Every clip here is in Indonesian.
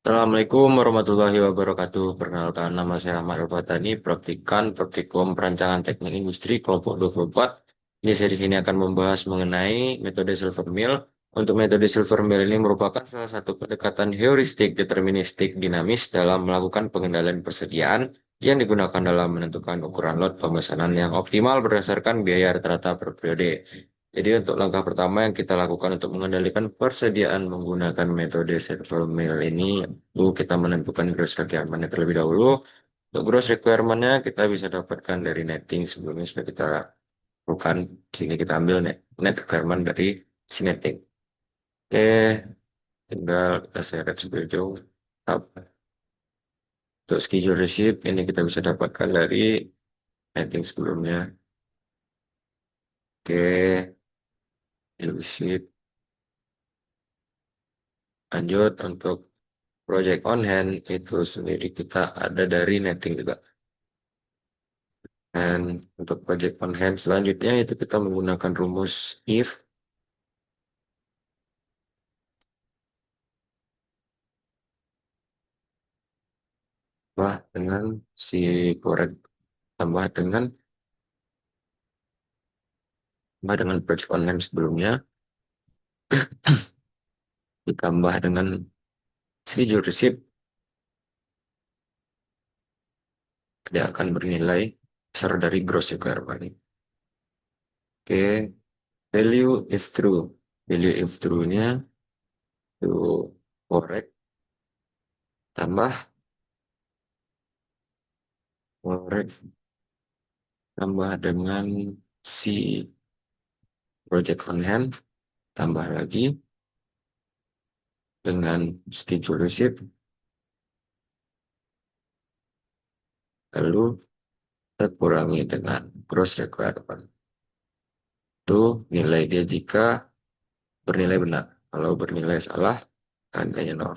Assalamualaikum warahmatullahi wabarakatuh. Perkenalkan, nama saya Ahmad Al-Fatani, Praktikum Perancangan Teknik Industri kelompok 24. Ini saya di sini akan membahas mengenai metode Silver Mill. Untuk metode Silver Mill ini merupakan salah satu pendekatan heuristik deterministik dinamis dalam melakukan pengendalian persediaan yang digunakan dalam menentukan ukuran lot pemesanan yang optimal berdasarkan biaya rata-rata per periode. Jadi untuk langkah pertama yang kita lakukan untuk mengendalikan persediaan menggunakan metode Silver Mill ini, itu kita menentukan gross requirement terlebih dahulu. Untuk gross requirement-nya kita bisa dapatkan dari netting sebelumnya sudah kita bukan sini kita ambil net requirement dari si netting. Oke, tinggal kita seret sebelum jauh. Untuk schedule receipt ini kita bisa dapatkan dari netting sebelumnya. Oke, receipt. Lanjut untuk project on hand itu sendiri kita ada dari netting juga. Dan untuk project on hand selanjutnya itu kita menggunakan rumus if tambah dengan si correct tambah dengan project on hand sebelumnya ditambah dengan schedule receipt, dia akan bernilai besar dari gross requirement. Oke, value if true. Value if true-nya itu correct tambah correct tambah dengan si project on hand, tambah lagi dengan schedule receipt, lalu kita kurangi dengan gross requirement. Itu nilai dia jika bernilai benar. Kalau bernilai salah, tandanya nol.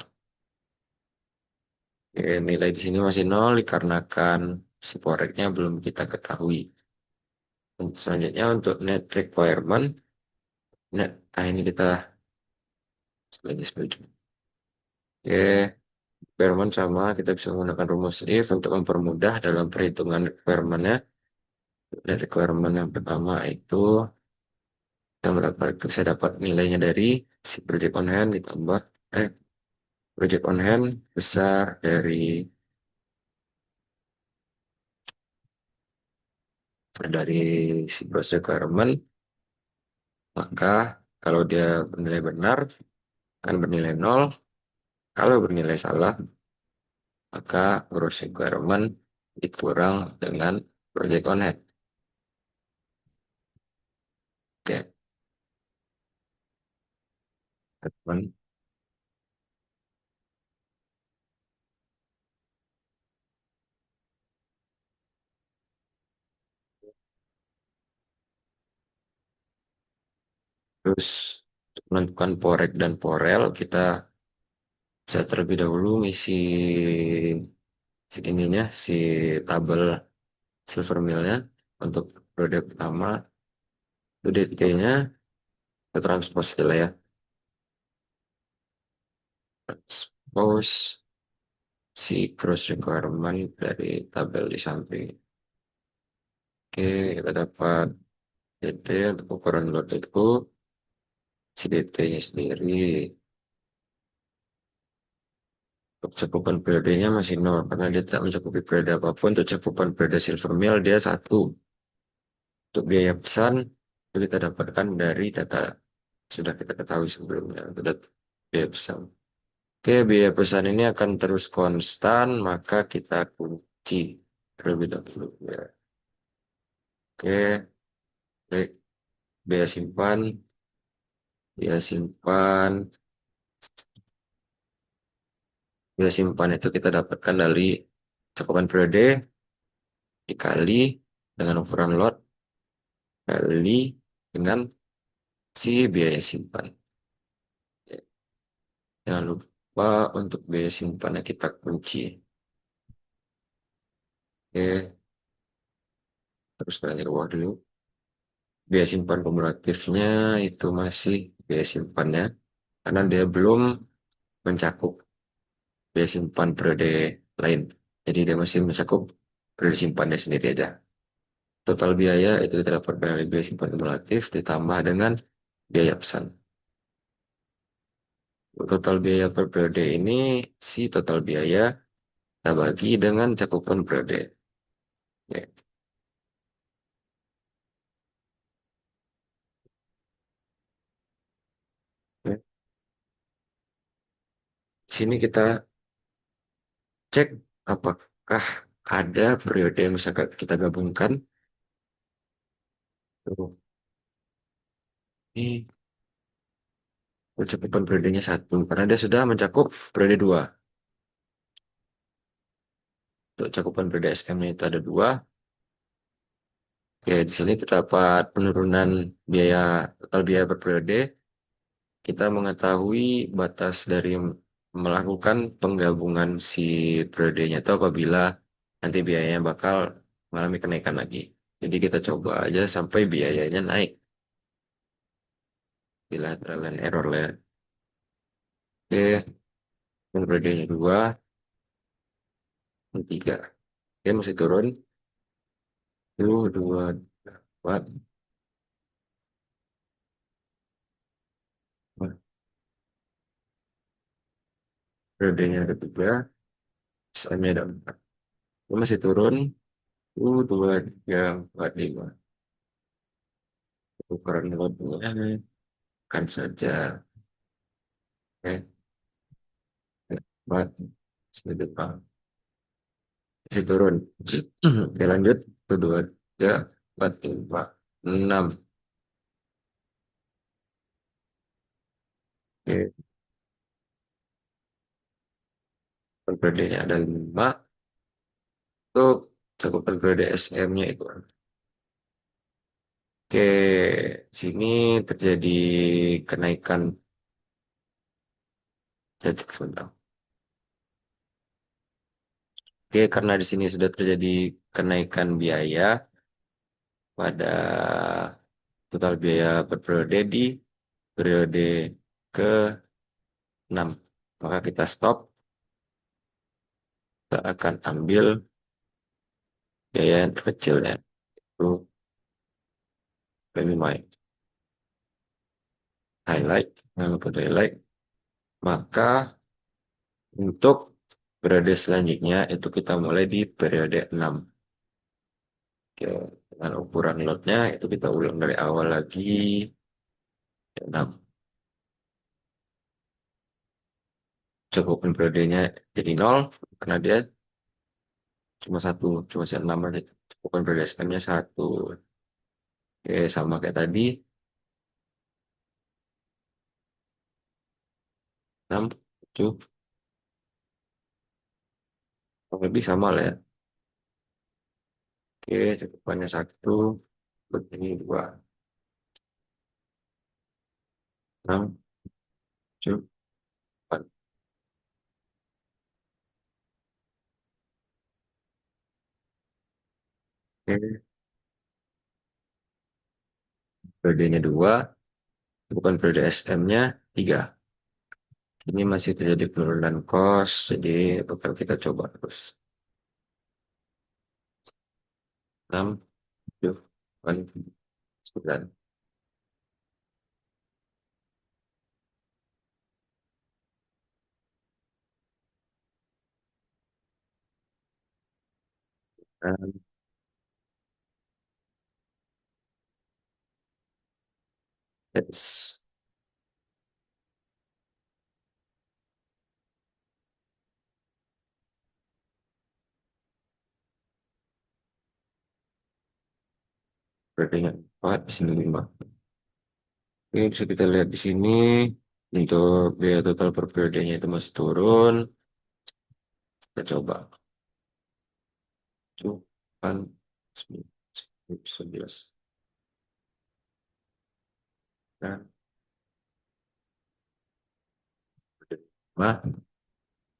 Oke, nilai di sini masih nol dikarenakan si foreknya belum kita ketahui. Selanjutnya untuk net requirement, ini kita lagi setuju. Oke, requirement sama, kita bisa menggunakan rumus if untuk mempermudah dalam perhitungan requirement-nya. Dan requirement yang pertama itu kita bisa dapat nilainya dari si project on hand ditambah project on hand besar dari si gross requirement, maka kalau dia bernilai benar akan bernilai nol, kalau bernilai salah maka gross requirement dikurang dengan project on hand. Oke, teman. Terus untuk menentukan porek dan porel kita bisa terlebih dahulu ngisi ininya si tabel silver millnya untuk periode pertama itu DT-nya kita transpose aja lah ya, transpose si cross requirement dari tabel di samping. Oke, kita dapat DT untuk ukuran load itu si DT-nya sendiri untuk cakupan periodenya masih nol karena dia tidak mencakupi periode apapun. Untuk cakupan periode silver mill dia satu. Untuk biaya pesan itu kita dapatkan dari data sudah kita ketahui sebelumnya. Itu biaya pesan. Oke, biaya pesan ini akan terus konstan, maka kita kunci terlebih dahulu. Ya. Oke, baik. Biaya simpan, biaya simpan, biaya simpan itu kita dapatkan dari cakupan periode dikali dengan ukuran lot kali dengan si biaya simpan. Ya, jangan lupa untuk biaya simpannya kita kunci. Oke, terus kita ke bawah dulu. Biaya simpan kumulatifnya itu masih biaya simpannya karena dia belum mencakup biaya simpan periode lain. Jadi dia masih mencakup periode simpannya sendiri aja. Total biaya itu kita dapat dari biaya simpan kumulatif ditambah dengan biaya pesan. Total biaya per periode ini si total biaya kita bagi dengan cakupan periode. Ya. Ya. Sini kita cek apakah ada periode yang bisa kita gabungkan. Tuh, ini cakupan periodenya satu, karena dia sudah mencakup periode dua. Untuk cakupan periode SM-nya itu ada dua. Oke, di sini terdapat penurunan biaya total biaya per periode. Kita mengetahui batas dari melakukan penggabungan si periodenya itu apabila nanti biayanya bakal mengalami kenaikan lagi. Jadi kita coba aja sampai biayanya naik. Bila trial and error lah ya. Oke, dan periodenya dua, tiga. Oke, masih turun. Dulu, dua, empat. Periodenya ada tiga. SM-nya ada empat. Itu masih turun. Dua, tiga, empat, lima. Ukuran lotnya kan saja. Oke, empat. Sini depan. Masih turun. Oke, lanjut. Satu, dua, tiga, empat, lima, enam. Oke, periodenya ada lima. Untuk cakupan periode SM-nya itu. Oke, sini terjadi kenaikan. Saya cek sebentar. Oke, karena di sini sudah terjadi kenaikan biaya pada total biaya per periode di periode ke-6. Maka kita stop, kita akan ambil biaya yang terkecil ya. Itu lebih baik. Highlight, jangan lupa highlight. Maka untuk periode selanjutnya itu kita mulai di periode 6. Oke, dengan ukuran lotnya itu kita ulang dari awal lagi. 6. Cakupan periodenya jadi 0 karena dia cuma satu, cuma 6 aja. Cakupan periode SM-nya 1. Oke, sama kayak tadi. 6, 7, kurang lebih sama lah ya. Oke, cakupannya 1, ini 2, 6, 7, 8. Oke, periodenya 2, cakupan periode SM-nya 3. Ini masih terjadi penurunan cost, jadi bakal kita coba terus. 6, 7, 8, 9. Dan it's periodenya 4, di sini 5. Ini bisa kita lihat di sini untuk biaya total per periodenya itu masih turun. Kita coba. Itu kan 11. Nah, nah,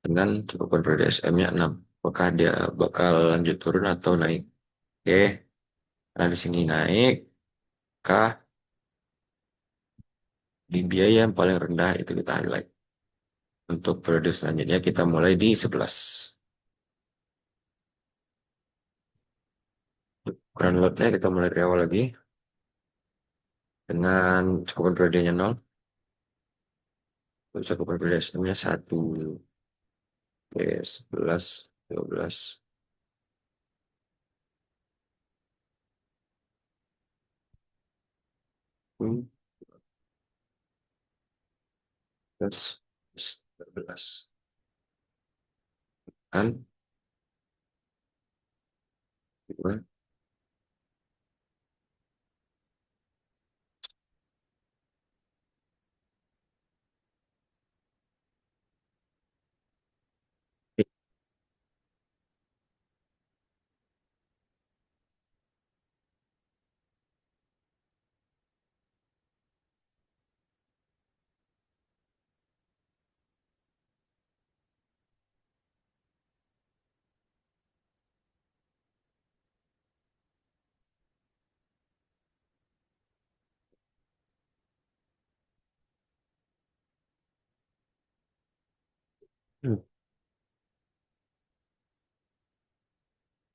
dengan cakupan periode SM-nya 6. Apakah dia bakal lanjut turun atau naik? Oke, nah di sini naik. Kah di biaya yang paling rendah itu kita highlight. Untuk periode selanjutnya kita mulai di 11. Ground load-nya kita mulai dari awal lagi dengan cakupan periodenya 0. Terus cakupan periode sistemnya 1, 11, 12. Terus 13. Kan? Dua.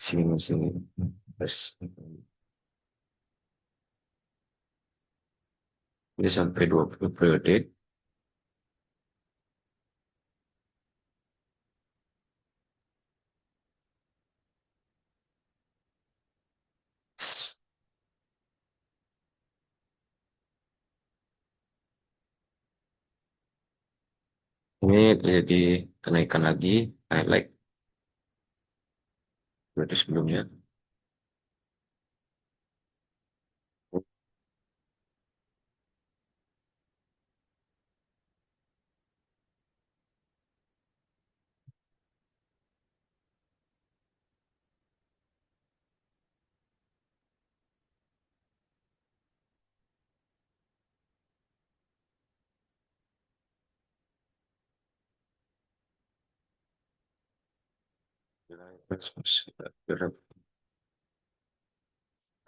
Sini masih plus. Ini sampai 20 periode. Ini terjadi kenaikan lagi, highlight berarti sebelumnya.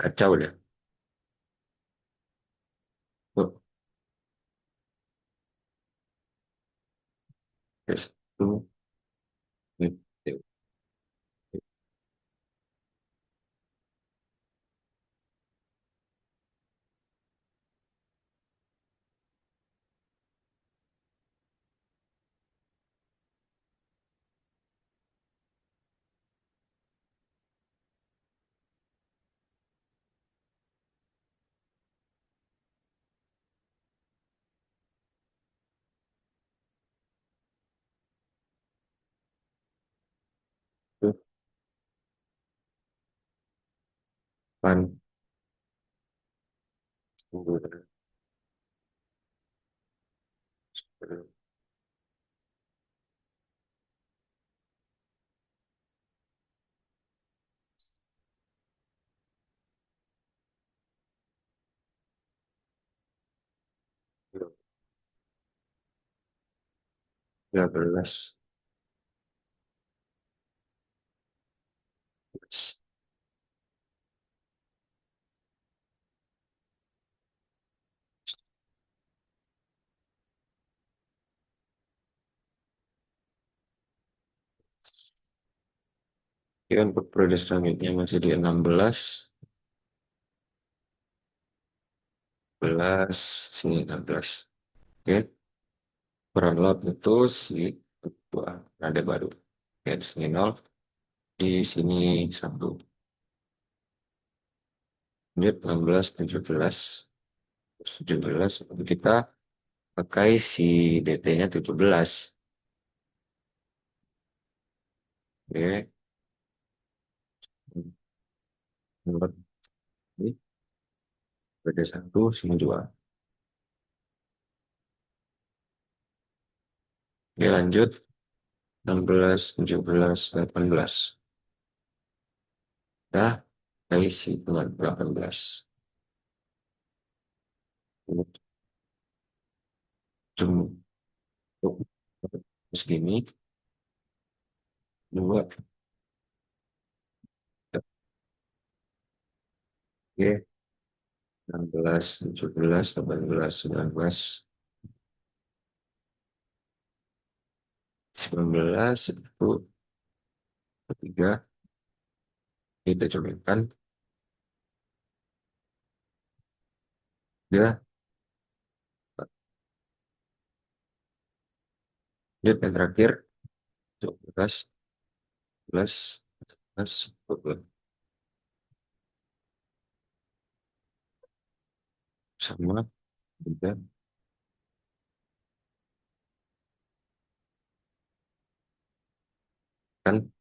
Kacau deh. Oh, yes. Itu, ini, 8, 10, 13. Ini untuk periode selanjutnya masih di 16, 11, sini 16. Oke, peran lot itu si dua ada baru. Ya, di sini 0, di sini 1. Unit 16, 17, 17. Kita pakai si DT-nya 17. Oke, nomor ini periode 1, sini 2. Oke, lanjut 16, 17, 18. Nah, dari si dengan 18. Untuk segini, 2. Oke, 16, 17, 18, 19. 19, 1, 3, kita cobakan. Ya, lanjut yang terakhir, 12, 11, 12, 12. Sama, juga, kan,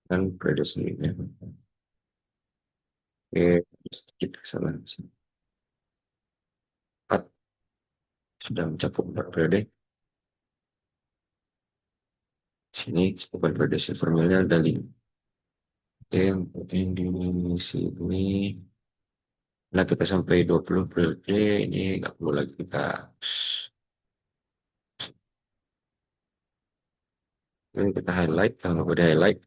dan periode selanjutnya. Oke, sedikit kesalahan. 4 sudah mencakup 4 periode. Sini, bukan periode silver millnya ada 5. Oke, kemudian di sini. Nah, kita sampai 20 periode, ini nggak perlu lagi kita. Oke, kita highlight, kalau udah highlight,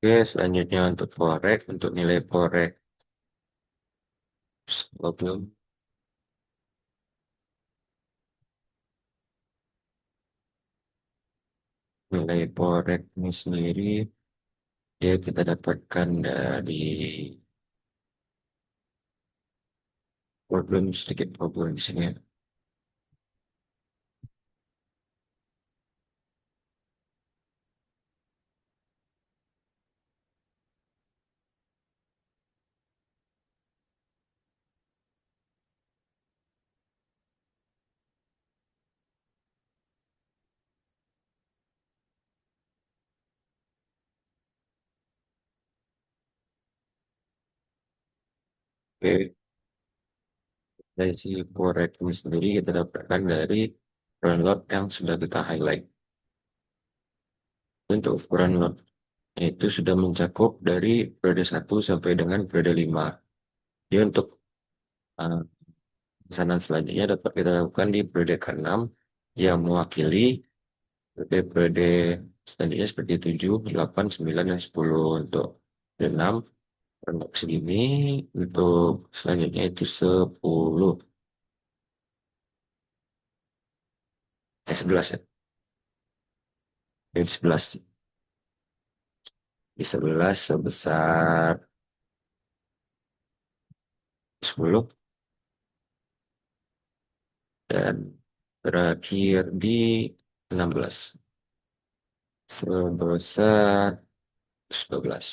oke, selanjutnya untuk forex, untuk nilai forex, belum nilai forex ini sendiri, dia kita dapatkan dari sedikit problem di sini ya. Oke, dari si forex ini sendiri kita dapatkan dari front lot yang sudah kita highlight. Untuk ukuran lot itu sudah mencakup dari periode 1 sampai dengan periode 5. Jadi untuk uh, pesanan selanjutnya dapat kita lakukan di periode ke-6 yang mewakili periode selanjutnya seperti 7, 8, 9, dan 10 untuk periode 6. Untuk segini, untuk selanjutnya itu 10, 11 ya. Dari 11. Di 11 sebesar 10 dan berakhir di 16 sebesar 12.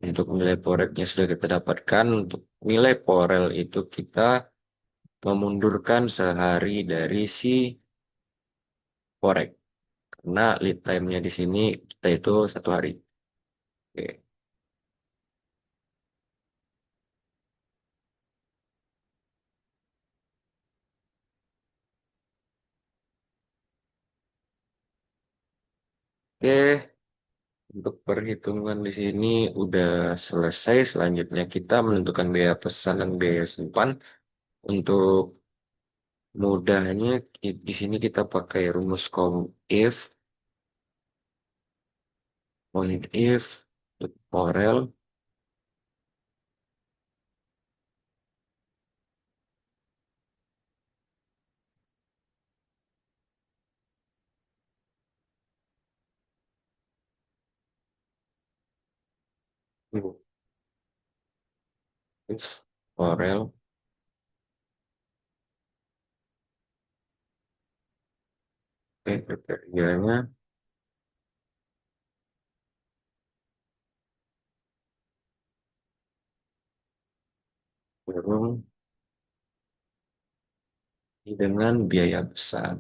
Untuk nilai foreknya sudah kita dapatkan. Untuk nilai forel itu kita memundurkan sehari dari si forek. Karena lead time-nya di sini kita itu 1 hari. Oke. Oke, untuk perhitungan di sini udah selesai. Selanjutnya kita menentukan biaya pesan dan biaya simpan. Untuk mudahnya di sini kita pakai rumus count if, point if, forel, if, forel, kriterianya, kurung dengan biaya besar.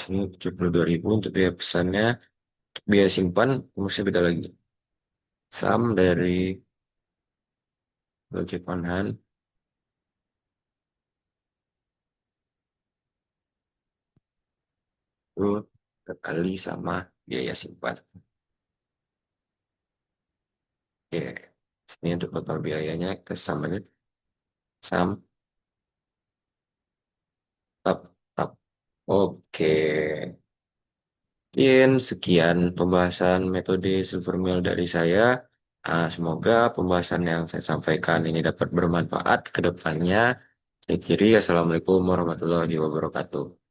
Sini 72.000 untuk biaya pesannya. Untuk biaya simpan, rumusnya beda lagi. Sum dari wajib on hand itu kali sama biaya simpan. Oke. Ini untuk total biayanya kita samain. Sam, tap, tap. Oke. Mungkin sekian pembahasan metode silver meal dari saya. Semoga pembahasan yang saya sampaikan ini dapat bermanfaat ke depannya. Saya kiri, Assalamualaikum warahmatullahi wabarakatuh.